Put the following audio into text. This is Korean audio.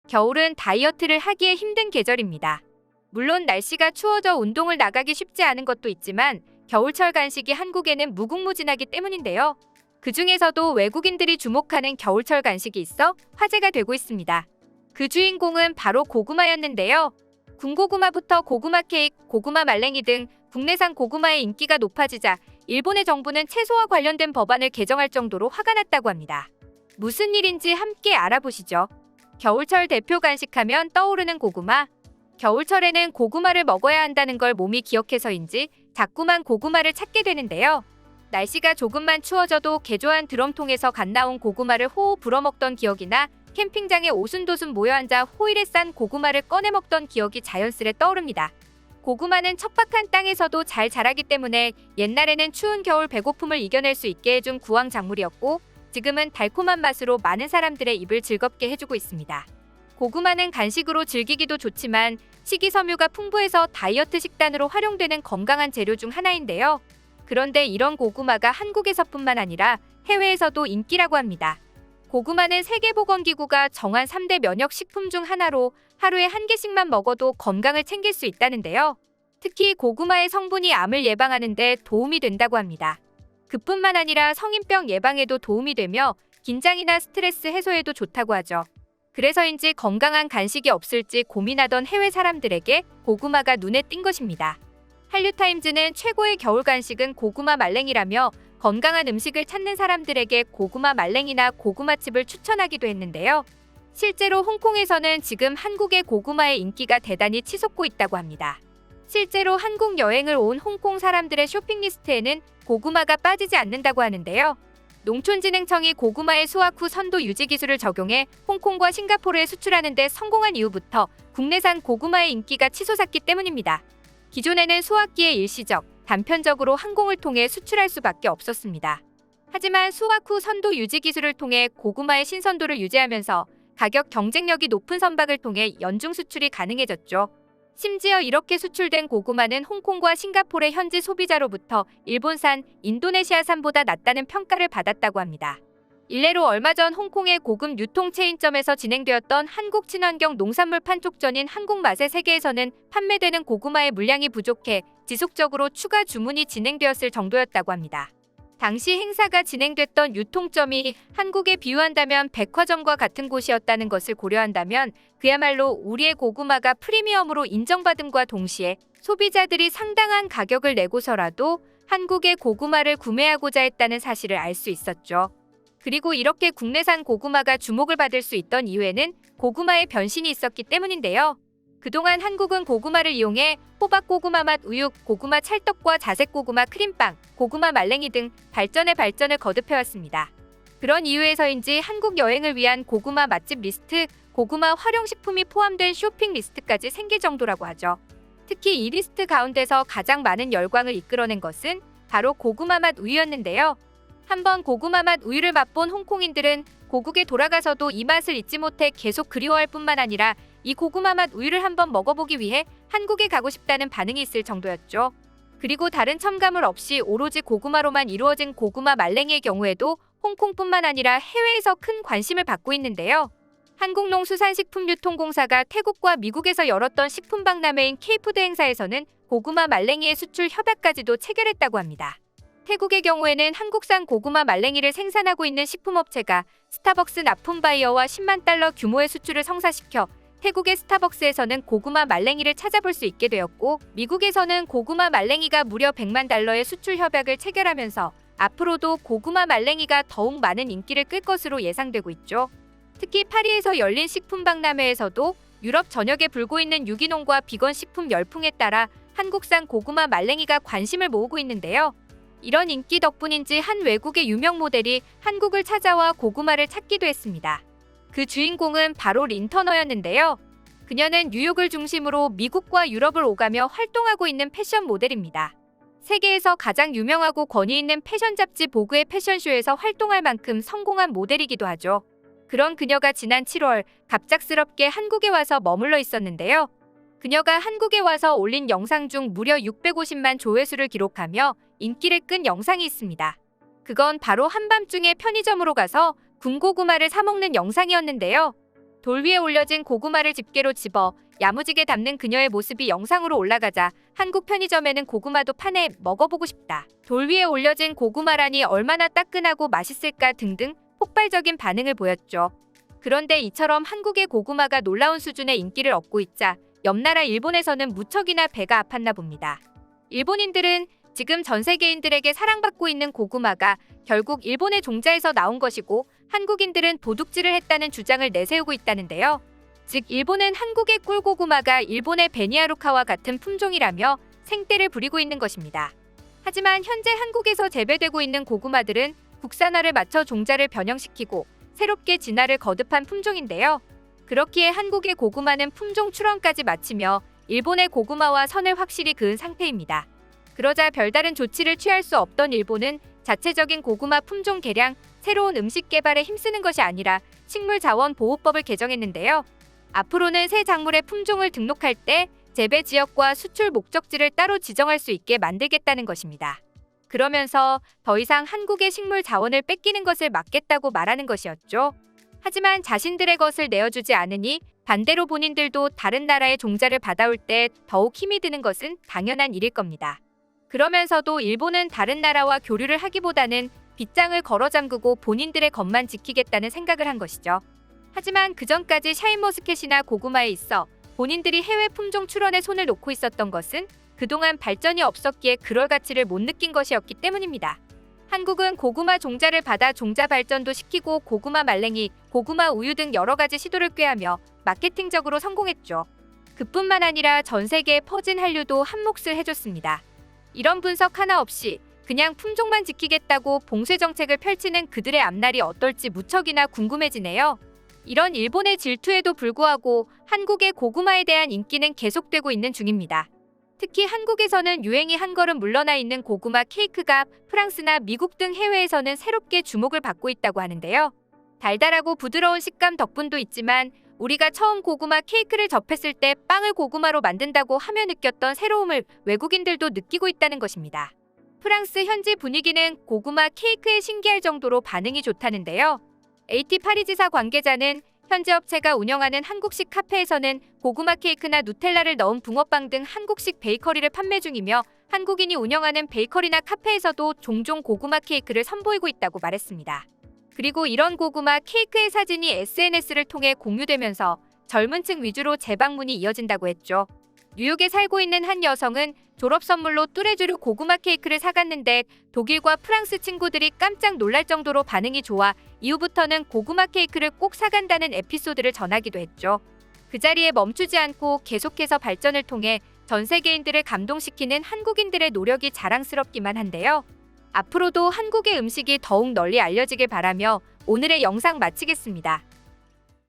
겨울은 다이어트를 하기에 힘든 계절입니다. 물론 날씨가 추워져 운동을 나가기 쉽지 않은 것도 있지만 겨울철 간식이 한국에는 무궁무진하기 때문인데요. 그 중에서도 외국인들이 주목하는 겨울철 간식이 있어 화제가 되고 있습니다. 그 주인공은 바로 고구마였는데요. 군고구마부터 고구마 케이크, 고구마 말랭이 등 국내산 고구마의 인기가 높아지자 일본의 정부는 채소와 관련된 법안을 개정할 정도로 화가 났다고 합니다. 무슨 일인지 함께 알아보시죠. 겨울철 대표 간식하면 떠오르는 고구마. 겨울철에는 고구마를 먹어야 한다는 걸 몸이 기억해서인지 자꾸만 고구마를 찾게 되는데요. 날씨가 조금만 추워져도 개조한 드럼통에서 갓 나온 고구마를 호호 불어먹던 기억이나 캠핑장에 오순도순 모여앉아 호일에 싼 고구마를 꺼내 먹던 기억이 자연스레 떠오릅니다. 고구마는 척박한 땅에서도 잘 자라기 때문에 옛날에는 추운 겨울 배고픔을 이겨낼 수 있게 해준 구황작물이었고 지금은 달콤한 맛으로 많은 사람들의 입을 즐겁게 해주고 있습니다. 고구마는 간식으로 즐기기도 좋지만 식이섬유가 풍부해서 다이어트 식단으로 활용되는 건강한 재료 중 하나인데요. 그런데 이런 고구마가 한국에서뿐만 아니라 해외에서도 인기라고 합니다. 고구마는 세계보건기구가 정한 3대 면역식품 중 하나로 하루에 1개씩만 먹어도 건강을 챙길 수 있다는데요. 특히 고구마의 성분이 암을 예방하는 데 도움이 된다고 합니다. 그뿐만 아니라 성인병 예방에도 도움이 되며 긴장이나 스트레스 해소에도 좋다고 하죠. 그래서인지 건강한 간식이 없을지 고민하던 해외 사람들에게 고구마가 눈에 띈 것입니다. 한류타임즈는 최고의 겨울 간식은 고구마 말랭이라며 건강한 음식을 찾는 사람들에게 고구마 말랭이나 고구마칩을 추천하기도 했는데요. 실제로 홍콩에서는 지금 한국의 고구마의 인기가 대단히 치솟고 있다고 합니다. 실제로 한국 여행을 온 홍콩 사람들의 쇼핑 리스트에는 고구마가 빠지지 않는다고 하는데요. 농촌진흥청이 고구마의 수확 후 선도 유지 기술을 적용해 홍콩과 싱가포르에 수출하는 데 성공한 이후부터 국내산 고구마의 인기가 치솟았기 때문입니다. 기존에는 수확기에 일시적, 단편적으로 항공을 통해 수출할 수밖에 없었습니다. 하지만 수확 후 선도 유지 기술을 통해 고구마의 신선도를 유지하면서 가격 경쟁력이 높은 선박을 통해 연중 수출이 가능해졌죠. 심지어 이렇게 수출된 고구마는 홍콩과 싱가포르의 현지 소비자로부터 일본산, 인도네시아산보다 낫다는 평가를 받았다고 합니다. 일례로 얼마 전 홍콩의 고급 유통 체인점에서 진행되었던 한국 친환경 농산물 판촉전인 한국맛의 세계에서는 판매되는 고구마의 물량이 부족해 지속적으로 추가 주문이 진행되었을 정도였다고 합니다. 당시 행사가 진행됐던 유통점이 한국에 비유한다면 백화점과 같은 곳이었다는 것을 고려한다면 그야말로 우리의 고구마가 프리미엄으로 인정받음과 동시에 소비자들이 상당한 가격을 내고서라도 한국의 고구마를 구매하고자 했다는 사실을 알 수 있었죠. 그리고 이렇게 국내산 고구마가 주목을 받을 수 있던 이유에는 고구마의 변신이 있었기 때문인데요. 그동안 한국은 고구마를 이용해 호박고구마 맛 우육, 고구마 찰떡과 자색고구마 크림빵, 고구마 말랭이 등 발전에 발전을 거듭해왔습니다. 그런 이유에서인지 한국 여행을 위한 고구마 맛집 리스트, 고구마 활용식품이 포함된 쇼핑 리스트까지 생길 정도라고 하죠. 특히 이 리스트 가운데서 가장 많은 열광을 이끌어낸 것은 바로 고구마 맛 우유였는데요. 한번 고구마 맛 우유를 맛본 홍콩인들은 고국에 돌아가서도 이 맛을 잊지 못해 계속 그리워할 뿐만 아니라 이 고구마 맛 우유를 한번 먹어보기 위해 한국에 가고 싶다는 반응이 있을 정도였죠. 그리고 다른 첨가물 없이 오로지 고구마로만 이루어진 고구마 말랭이의 경우에도 홍콩뿐만 아니라 해외에서 큰 관심을 받고 있는데요. 한국농수산식품유통공사가 태국과 미국에서 열었던 식품박람회인 K푸드 행사에서는 고구마 말랭이의 수출 협약까지도 체결했다고 합니다. 태국의 경우에는 한국산 고구마 말랭이를 생산하고 있는 식품업체가 스타벅스 납품바이어와 10만 달러 규모의 수출을 성사시켜 태국의 스타벅스에서는 고구마 말랭이를 찾아볼 수 있게 되었고 미국에서는 고구마 말랭이가 무려 100만 달러의 수출 협약을 체결하면서 앞으로도 고구마 말랭이가 더욱 많은 인기를 끌 것으로 예상되고 있죠. 특히 파리에서 열린 식품박람회에서도 유럽 전역에 불고 있는 유기농과 비건 식품 열풍에 따라 한국산 고구마 말랭이가 관심을 모으고 있는데요. 이런 인기 덕분인지 한 외국의 유명 모델이 한국을 찾아와 고구마를 찾기도 했습니다. 그 주인공은 바로 린 터너였는데요. 그녀는 뉴욕을 중심으로 미국과 유럽을 오가며 활동하고 있는 패션 모델입니다. 세계에서 가장 유명하고 권위 있는 패션 잡지 보그의 패션쇼에서 활동할 만큼 성공한 모델이기도 하죠. 그런 그녀가 지난 7월 갑작스럽게 한국에 와서 머물러 있었는데요. 그녀가 한국에 와서 올린 영상 중 무려 650만 조회수를 기록하며 인기를 끈 영상이 있습니다. 그건 바로 한밤중에 편의점으로 가서 군고구마를 사 먹는 영상이었는데요. 돌 위에 올려진 고구마를 집게로 집어 야무지게 담는 그녀의 모습이 영상으로 올라가자 한국 편의점에는 고구마도 파네, 먹어보고 싶다, 돌 위에 올려진 고구마라니 얼마나 따끈하고 맛있을까 등등 폭발적인 반응을 보였죠. 그런데 이처럼 한국의 고구마가 놀라운 수준의 인기를 얻고 있자 옆나라 일본에서는 무척이나 배가 아팠나 봅니다. 일본인들은 지금 전 세계인들에게 사랑받고 있는 고구마가 결국 일본의 종자에서 나온 것이고 한국인들은 도둑질을 했다는 주장을 내세우고 있다는데요. 즉 일본은 한국의 꿀고구마가 일본의 베니아루카와 같은 품종이라며 생떼를 부리고 있는 것입니다. 하지만 현재 한국에서 재배되고 있는 고구마들은 국산화를 맞춰 종자를 변형시키고 새롭게 진화를 거듭한 품종인데요. 그렇기에 한국의 고구마는 품종 출원까지 마치며 일본의 고구마와 선을 확실히 그은 상태입니다. 그러자 별다른 조치를 취할 수 없던 일본은 자체적인 고구마 품종 개량, 새로운 음식 개발에 힘쓰는 것이 아니라 식물자원보호법을 개정했는데요. 앞으로는 새 작물의 품종을 등록할 때 재배 지역과 수출 목적지를 따로 지정할 수 있게 만들겠다는 것입니다. 그러면서 더 이상 한국의 식물 자원을 뺏기는 것을 막겠다고 말하는 것이었죠. 하지만 자신들의 것을 내어주지 않으니 반대로 본인들도 다른 나라의 종자를 받아올 때 더욱 힘이 드는 것은 당연한 일일 겁니다. 그러면서도 일본은 다른 나라와 교류를 하기보다는 빗장을 걸어 잠그고 본인들의 것만 지키겠다는 생각을 한 것이죠. 하지만 그전까지 샤인머스켓이나 고구마에 있어 본인들이 해외 품종 출원에 손을 놓고 있었던 것은 그동안 발전이 없었기에 그럴 가치를 못 느낀 것이었기 때문입니다. 한국은 고구마 종자를 받아 종자 발전도 시키고 고구마 말랭이, 고구마 우유 등 여러 가지 시도를 꾀하며 마케팅적으로 성공했죠. 그뿐만 아니라 전 세계에 퍼진 한류도 한몫을 해줬습니다. 이런 분석 하나 없이 그냥 품종만 지키겠다고 봉쇄 정책을 펼치는 그들의 앞날이 어떨지 무척이나 궁금해지네요. 이런 일본의 질투에도 불구하고 한국의 고구마에 대한 인기는 계속되고 있는 중입니다. 특히 한국에서는 유행이 한 걸음 물러나 있는 고구마 케이크가 프랑스나 미국 등 해외에서는 새롭게 주목을 받고 있다고 하는데요. 달달하고 부드러운 식감 덕분도 있지만 우리가 처음 고구마 케이크를 접했을 때 빵을 고구마로 만든다고 하며 느꼈던 새로움을 외국인들도 느끼고 있다는 것입니다. 프랑스 현지 분위기는 고구마 케이크에 신기할 정도로 반응이 좋다는데요. AT 파리지사 관계자는 현지 업체가 운영하는 한국식 카페에서는 고구마 케이크나 누텔라를 넣은 붕어빵 등 한국식 베이커리를 판매 중이며 한국인이 운영하는 베이커리나 카페에서도 종종 고구마 케이크를 선보이고 있다고 말했습니다. 그리고 이런 고구마 케이크의 사진이 SNS를 통해 공유되면서 젊은 층 위주로 재방문이 이어진다고 했죠. 뉴욕에 살고 있는 한 여성은 졸업 선물로 뚜레쥬르 고구마 케이크를 사갔는데 독일과 프랑스 친구들이 깜짝 놀랄 정도로 반응이 좋아 이후부터는 고구마 케이크를 꼭 사간다는 에피소드를 전하기도 했죠. 그 자리에 멈추지 않고 계속해서 발전을 통해 전 세계인들을 감동시키는 한국인들의 노력이 자랑스럽기만 한데요. 앞으로도 한국의 음식이 더욱 널리 알려지길 바라며 오늘의 영상 마치겠습니다.